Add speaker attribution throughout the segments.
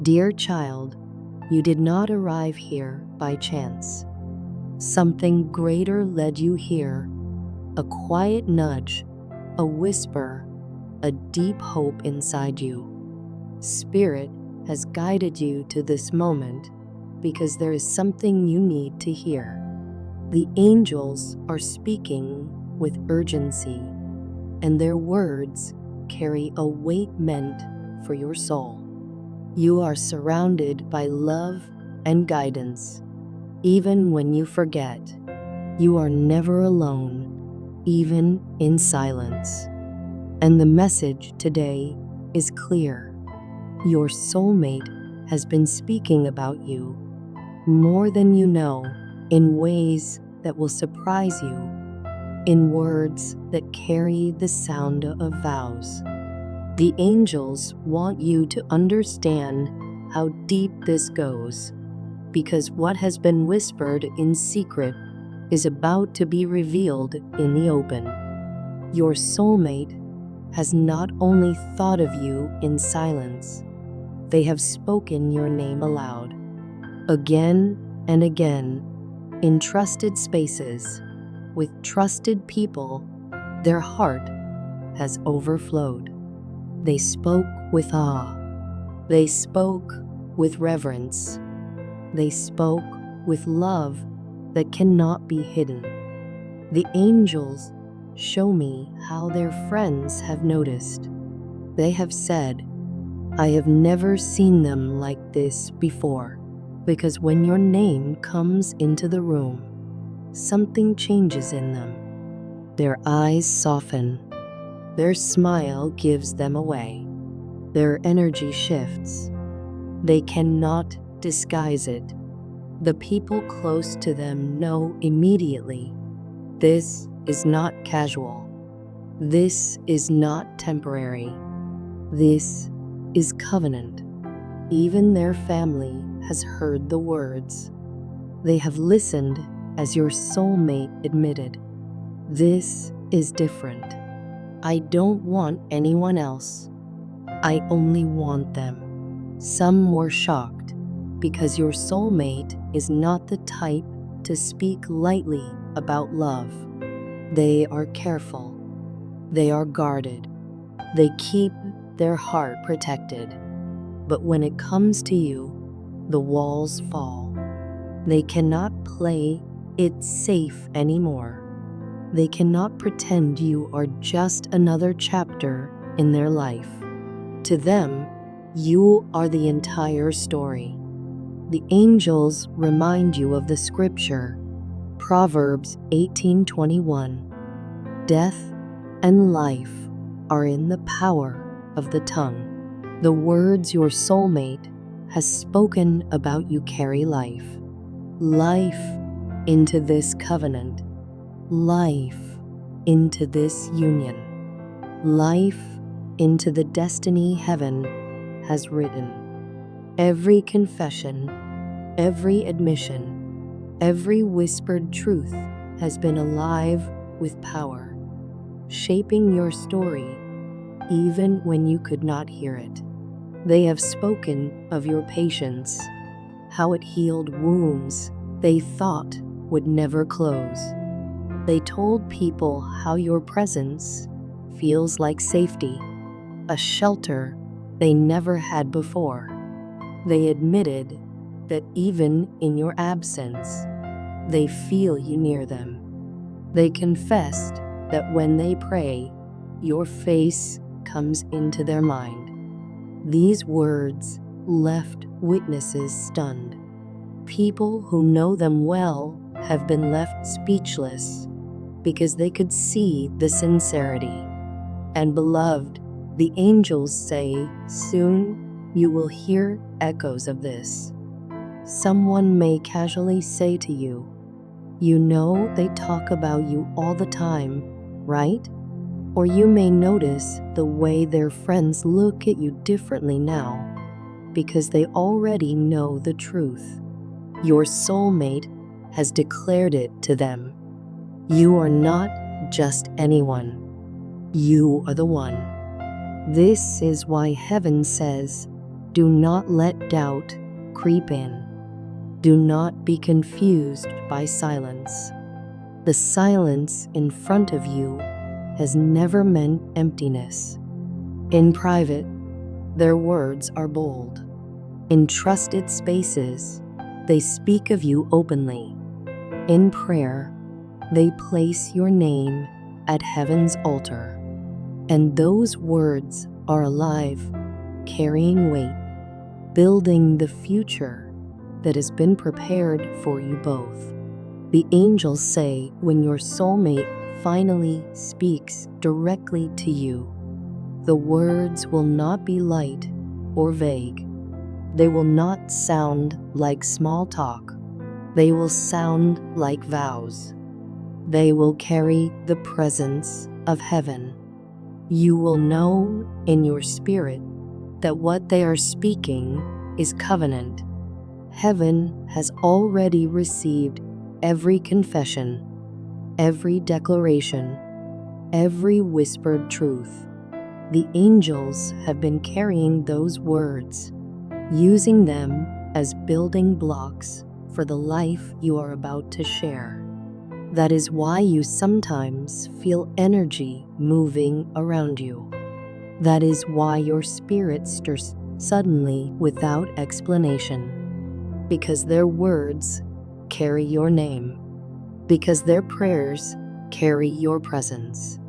Speaker 1: Dear child, you did not arrive here by chance. Something greater led you here, a quiet nudge, a whisper, a deep hope inside you. Spirit has guided you to this moment because there is something you need to hear. The angels are speaking with urgency, and their words carry a weight meant for your soul. You are surrounded by love and guidance. Even when you forget, you are never alone, even in silence. And the message today is clear. Your soulmate has been speaking about you more than you know, in ways that will surprise you, in words that carry the sound of vows. The angels want you to understand how deep this goes, because what has been whispered in secret is about to be revealed in the open. Your soulmate has not only thought of you in silence, they have spoken your name aloud, again and again, in trusted spaces, with trusted people. Their heart has overflowed. They spoke with awe. They spoke with reverence. They spoke with love that cannot be hidden. The angels show me how their friends have noticed. They have said, I have never seen them like this before. Because when your name comes into the room, something changes in them. Their eyes soften. Their smile gives them away. Their energy shifts. They cannot disguise it. The people close to them know immediately. This is not casual. This is not temporary. This is covenant. Even their family has heard the words. They have listened as your soulmate admitted, this is different. I don't want anyone else. I only want them. Some were shocked because your soulmate is not the type to speak lightly about love. They are careful. They are guarded. They keep their heart protected. But when it comes to you, the walls fall. They cannot play it safe anymore. They cannot pretend you are just another chapter in their life. To them, you are the entire story. The angels remind you of the scripture, Proverbs 18:21. Death and life are in the power of the tongue. The words your soulmate has spoken about you carry life. Life into this covenant. Life into this union. Life into the destiny heaven has written. Every confession, every admission, every whispered truth has been alive with power, shaping your story even when you could not hear it. They have spoken of your patience, how it healed wounds they thought would never close. They told people how your presence feels like safety, a shelter they never had before. They admitted that even in your absence, they feel you near them. They confessed that when they pray, your face comes into their mind. These words left witnesses stunned. People who know them well have been left speechless because they could see the sincerity. And beloved, the angels say, soon you will hear echoes of this. Someone may casually say to you, you know they talk about you all the time, right? Or you may notice the way their friends look at you differently now because they already know the truth. Your soulmate has declared it to them. You are not just anyone. You are the one. This is why heaven says, Do not let doubt creep in. Do not be confused by silence. The silence in front of you has never meant emptiness. In private, their words are bold. In trusted spaces, they speak of you openly. In prayer, they place your name at heaven's altar. And those words are alive, carrying weight, building the future that has been prepared for you both. The angels say when your soulmate finally speaks directly to you, the words will not be light or vague. They will not sound like small talk. They will sound like vows. They will carry the presence of heaven. You will know in your spirit that what they are speaking is covenant. Heaven has already received every confession, every declaration, every whispered truth. The angels have been carrying those words, using them as building blocks for the life you are about to share. That is why you sometimes feel energy moving around you. That is why your spirit stirs suddenly without explanation. Because their words carry your name. Because their prayers carry your presence.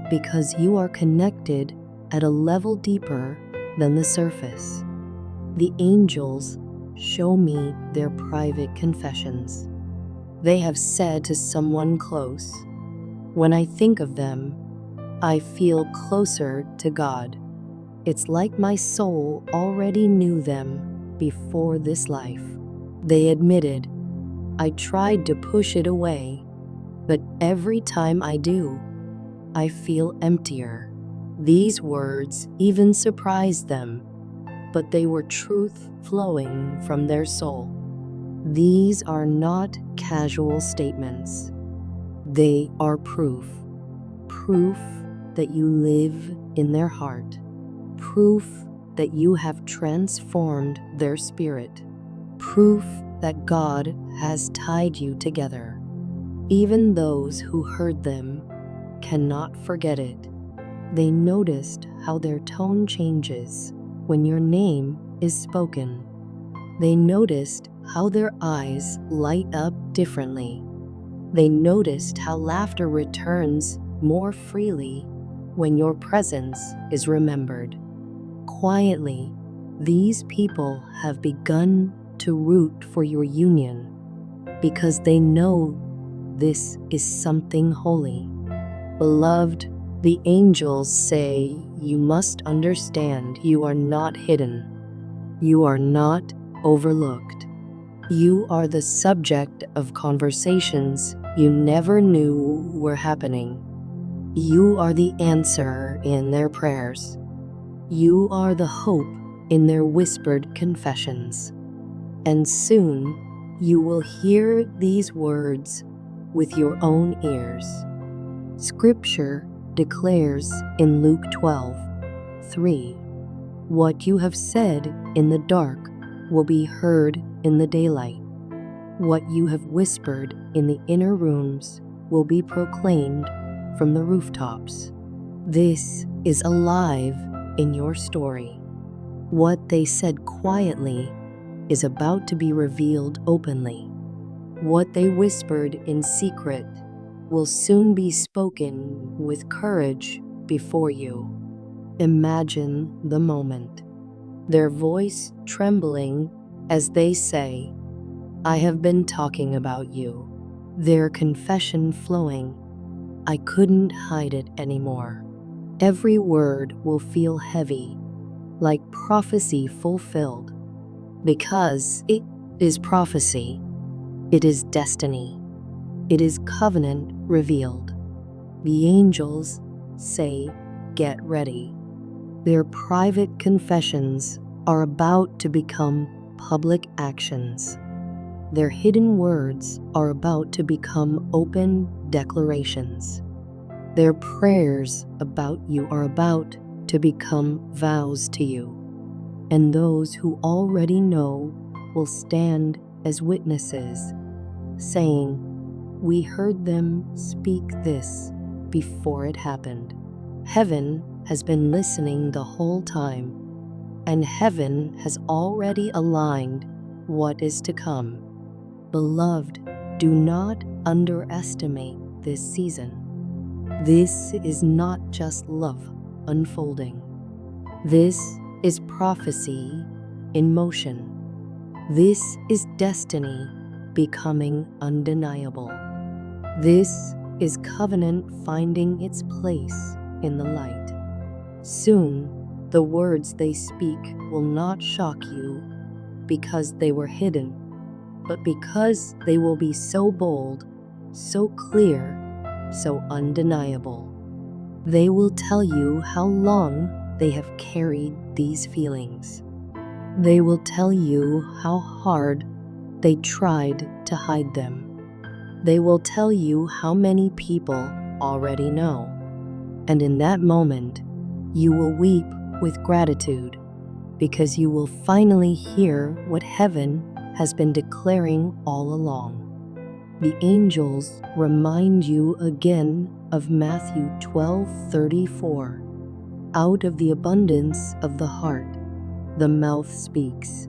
Speaker 1: Because you are connected at a level deeper than the surface. The angels show me their private confessions. They have said to someone close, "When I think of them, I feel closer to God. It's like my soul already knew them before this life." They admitted, "I tried to push it away, but every time I do, I feel emptier." These words even surprised them, but they were truth flowing from their soul. These are not casual statements. They are proof. Proof that you live in their heart. Proof that you have transformed their spirit. Proof that God has tied you together. Even those who heard them cannot forget it. They noticed how their tone changes when your name is spoken. They noticed how their eyes light up differently. They noticed how laughter returns more freely when your presence is remembered. Quietly, these people have begun to root for your union because they know this is something holy. Beloved, the angels say you must understand you are not hidden. You are not overlooked. You are the subject of conversations you never knew were happening. You are the answer in their prayers. You are the hope in their whispered confessions. And soon you will hear these words with your own ears. Scripture declares in Luke 12:3, "What you have said in the dark will be heard in the daylight. What you have whispered in the inner rooms will be proclaimed from the rooftops." This is alive in your story. What they said quietly is about to be revealed openly. What they whispered in secret will soon be spoken with courage before you. Imagine the moment. Their voice trembling as they say, "I have been talking about you." Their confession flowing, "I couldn't hide it anymore." Every word will feel heavy, like prophecy fulfilled. Because it is prophecy. It is destiny. It is covenant revealed. The angels say, "Get ready." Their private confessions are about to become public actions. Their hidden words are about to become open declarations. Their prayers about you are about to become vows to you. and those who already know will stand as witnesses, saying, "We heard them speak this before it happened." Heaven has been listening the whole time, and heaven has already aligned what is to come. Beloved, do not underestimate this season. This is not just love unfolding. This is prophecy in motion. This is destiny becoming undeniable. This is covenant finding its place in the light. Soon, the words they speak will not shock you because they were hidden, but because they will be so bold, so clear, so undeniable. They will tell you how long they have carried these feelings. They will tell you how hard they tried to hide them. They will tell you how many people already know. And in that moment, you will weep with gratitude because you will finally hear what heaven has been declaring all along. The angels remind you again of Matthew 12:34. Out of the abundance of the heart, the mouth speaks.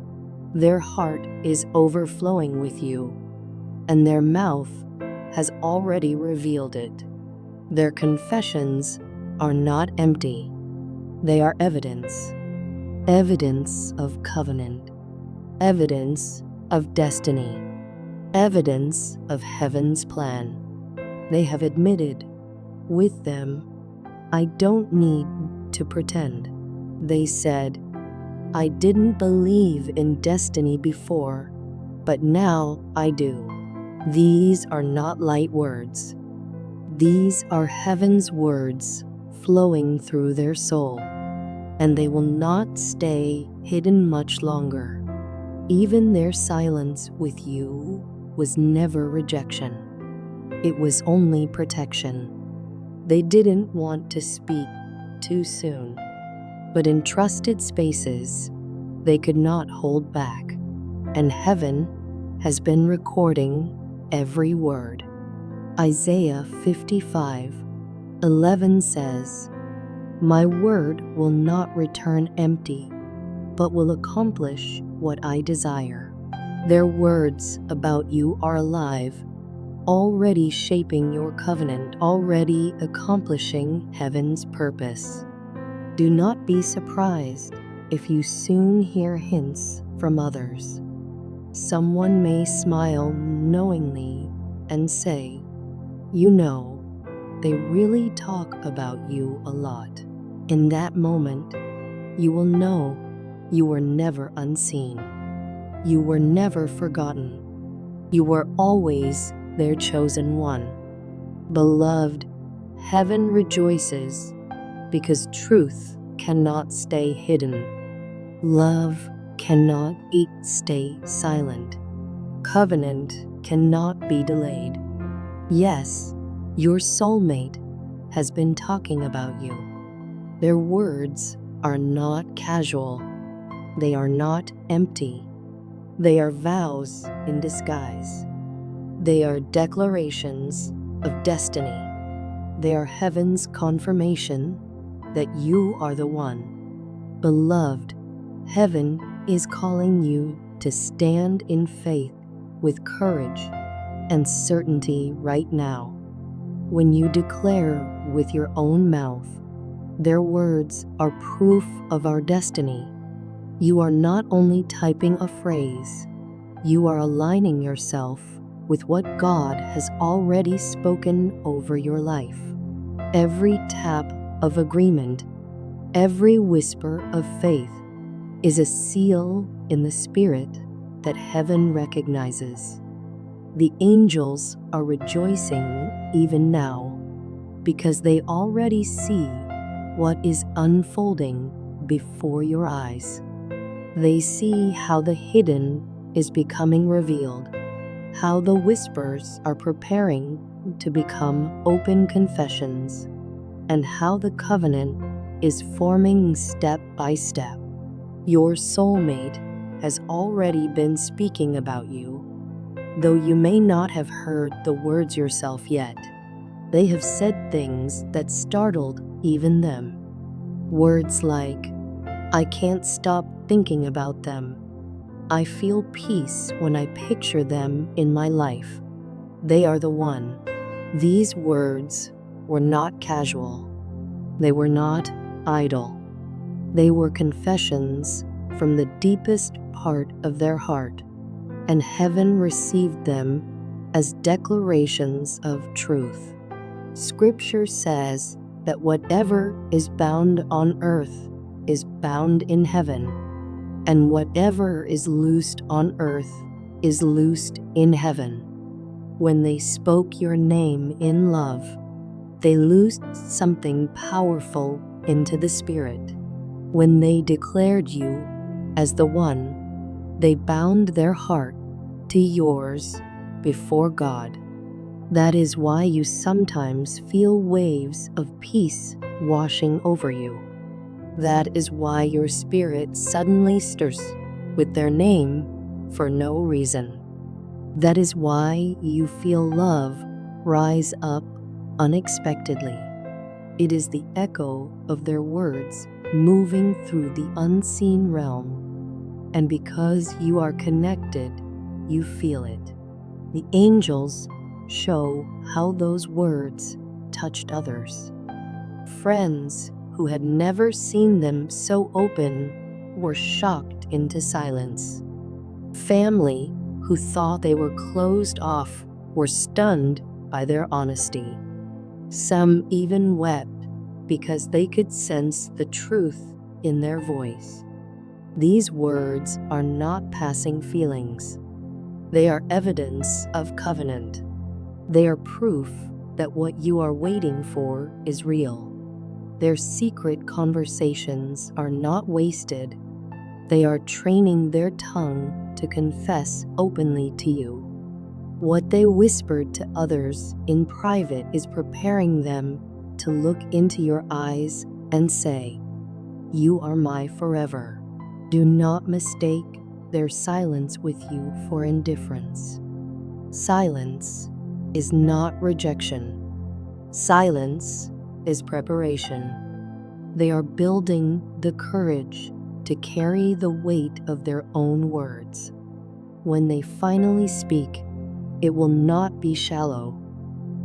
Speaker 1: Their heart is overflowing with you, and their mouth has already revealed it. Their confessions are not empty. They are evidence. Evidence of covenant. Evidence of destiny. Evidence of heaven's plan. They have admitted with them, "I don't need to pretend." They said, "I didn't believe in destiny before, but now I do." These are not light words. These are heaven's words flowing through their soul, and they will not stay hidden much longer. Even their silence with you was never rejection. It was only protection. They didn't want to speak too soon, but in trusted spaces, they could not hold back, and heaven has been recording every word. Isaiah 55:11 says, "My word will not return empty, but will accomplish what I desire." Their words about you are alive, already shaping your covenant, already accomplishing heaven's purpose. Do not be surprised if you soon hear hints from others. Someone may smile knowingly and say, "You know, they really talk about you a lot." In that moment, you will know you were never unseen. You were never forgotten. You were always their chosen one. Beloved, heaven rejoices because truth cannot stay hidden. Love cannot stay silent. Covenant cannot be delayed. Yes, your soulmate has been talking about you. Their words are not casual. They are not empty. They are vows in disguise. They are declarations of destiny. They are heaven's confirmation that you are the one. Beloved, heaven is calling you to stand in faith with courage and certainty right now. When you declare with your own mouth, their words are proof of our destiny. You are not only typing a phrase, you are aligning yourself with what God has already spoken over your life. Every tap of agreement, every whisper of faith is a seal in the spirit that heaven recognizes. The angels are rejoicing even now because they already see what is unfolding before your eyes. They see how the hidden is becoming revealed, how the whispers are preparing to become open confessions, and how the covenant is forming step by step. Your soulmate has already been speaking about you, though you may not have heard the words yourself yet. They have said things that startled even them. Words like, "I can't stop thinking about them. I feel peace when I picture them in my life. They are the one." These words were not casual. They were not idle. They were confessions from the deepest part of their heart, and heaven received them as declarations of truth. Scripture says that whatever is bound on earth is bound in heaven, and whatever is loosed on earth is loosed in heaven. When they spoke your name in love, they loosed something powerful into the spirit. When they declared you as the one, they bound their heart to yours before God. That is why you sometimes feel waves of peace washing over you. That is why your spirit suddenly stirs with their name for no reason. That is why you feel love rise up unexpectedly. It is the echo of their words moving through the unseen realm. And because you are connected, you feel it. The angels show how those words touched others. Friends who had never seen them so open were shocked into silence. Family who thought they were closed off were stunned by their honesty. Some even wept because they could sense the truth in their voice. These words are not passing feelings. They are evidence of covenant. They are proof that what you are waiting for is real. Their secret conversations are not wasted. They are training their tongue to confess openly to you. What they whispered to others in private is preparing them to look into your eyes and say, "You are my forever." Do not mistake their silence with you for indifference. Silence is not rejection. Silence is preparation. They are building the courage to carry the weight of their own words. When they finally speak, it will not be shallow.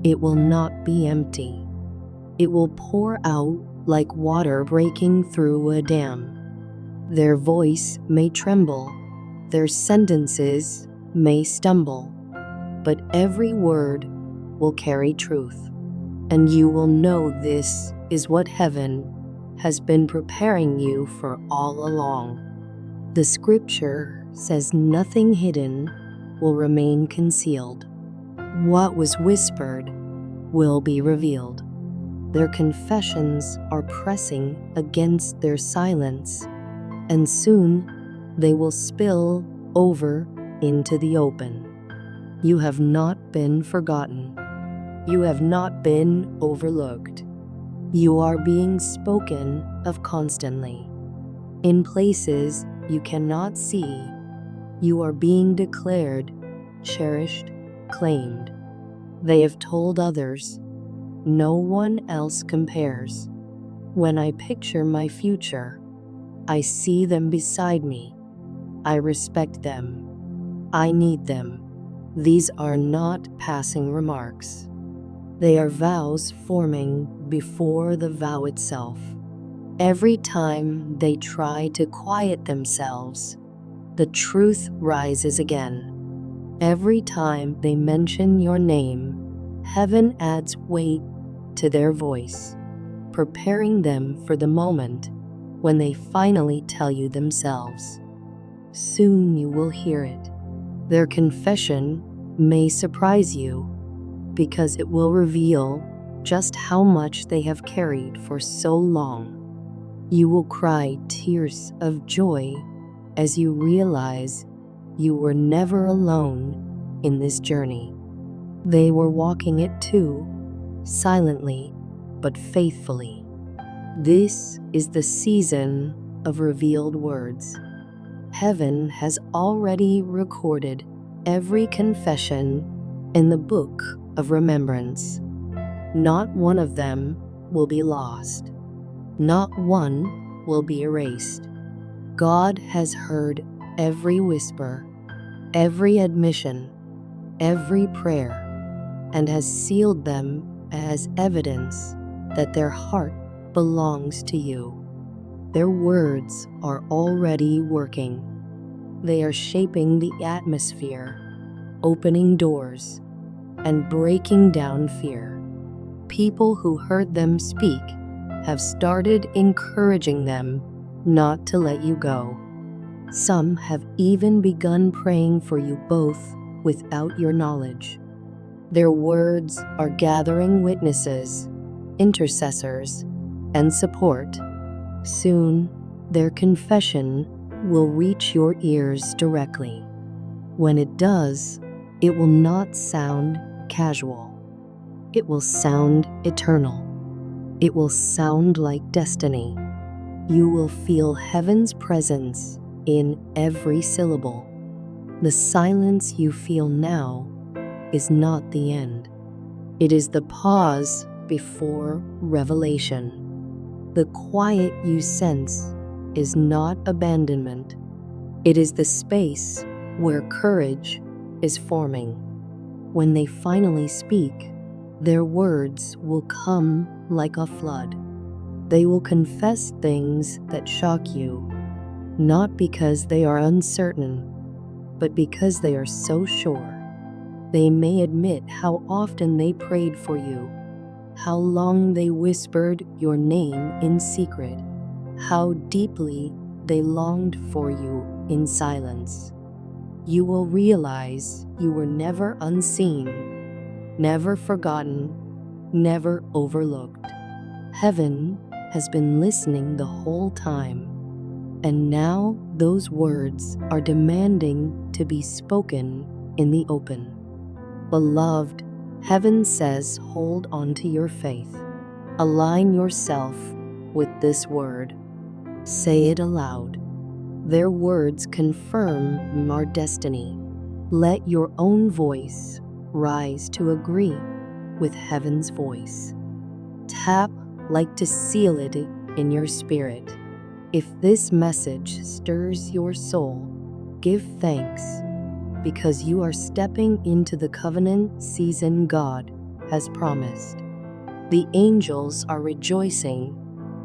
Speaker 1: It will not be empty. It will pour out like water breaking through a dam. Their voice may tremble, their sentences may stumble, but every word will carry truth. And you will know this is what heaven has been preparing you for all along. The scripture says nothing hidden will remain concealed. What was whispered will be revealed. Their confessions are pressing against their silence, and soon they will spill over into the open. You have not been forgotten. You have not been overlooked. You are being spoken of constantly. In places you cannot see, you are being declared, cherished, claimed. They have told others, "No one else compares." When I picture my future, I see them beside me. I respect them. I need them. These are not passing remarks. They are vows forming before the vow itself. Every time they try to quiet themselves, the truth rises again. Every time they mention your name, heaven adds weight to their voice, preparing them for the moment when they finally tell you themselves. Soon you will hear it. Their confession may surprise you because it will reveal just how much they have carried for so long. You will cry tears of joy as you realize you were never alone in this journey. They were walking it too, silently but faithfully. This is the season of revealed words. Heaven has already recorded every confession in the book of remembrance. Not one of them will be lost. Not one will be erased. God has heard every whisper, every admission, every prayer, and has sealed them as evidence that their heart belongs to you. Their words are already working. They are shaping the atmosphere, opening doors, and breaking down fear. People who heard them speak have started encouraging them not to let you go. Some have even begun praying for you both without your knowledge. Their words are gathering witnesses, intercessors, and support. Soon, their confession will reach your ears directly. When it does, it will not sound casual. It will sound eternal. It will sound like destiny. You will feel heaven's presence in every syllable. The silence you feel now is not the end. It is the pause before revelation. The quiet you sense is not abandonment. It is the space where courage is forming. When they finally speak, their words will come like a flood. They will confess things that shock you, not because they are uncertain, but because they are so sure. They may admit how often they prayed for you, how long they whispered your name in secret, how deeply they longed for you in silence. You will realize you were never unseen, never forgotten, never overlooked. Heaven has been listening the whole time, and now those words are demanding to be spoken in the open. Beloved, heaven says, hold on to your faith. Align yourself with this word. Say it aloud. Their words confirm our destiny. Let your own voice rise to agree with heaven's voice. Tap like to seal it in your spirit. If this message stirs your soul, give thanks, because you are stepping into the covenant season God has promised. The angels are rejoicing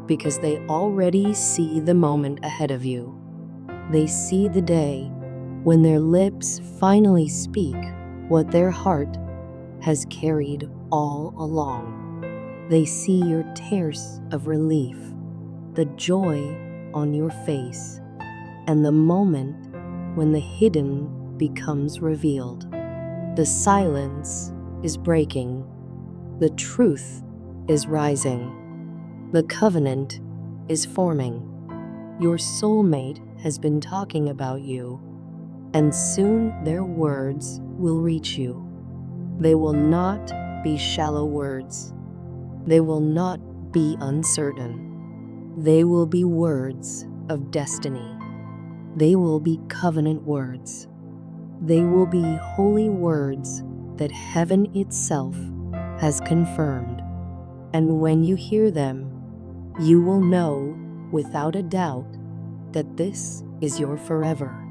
Speaker 1: because they already see the moment ahead of you. They see the day when their lips finally speak what their heart has carried all along. They see your tears of relief, the joy on your face, and the moment when the hidden becomes revealed. The silence is breaking. The truth is rising. The covenant is forming. Your soulmate has been talking about you, and soon their words will reach you. They will not be shallow words. They will not be uncertain. They will be words of destiny. They will be covenant words. They will be holy words that heaven itself has confirmed. And when you hear them, you will know without a doubt that this is your forever.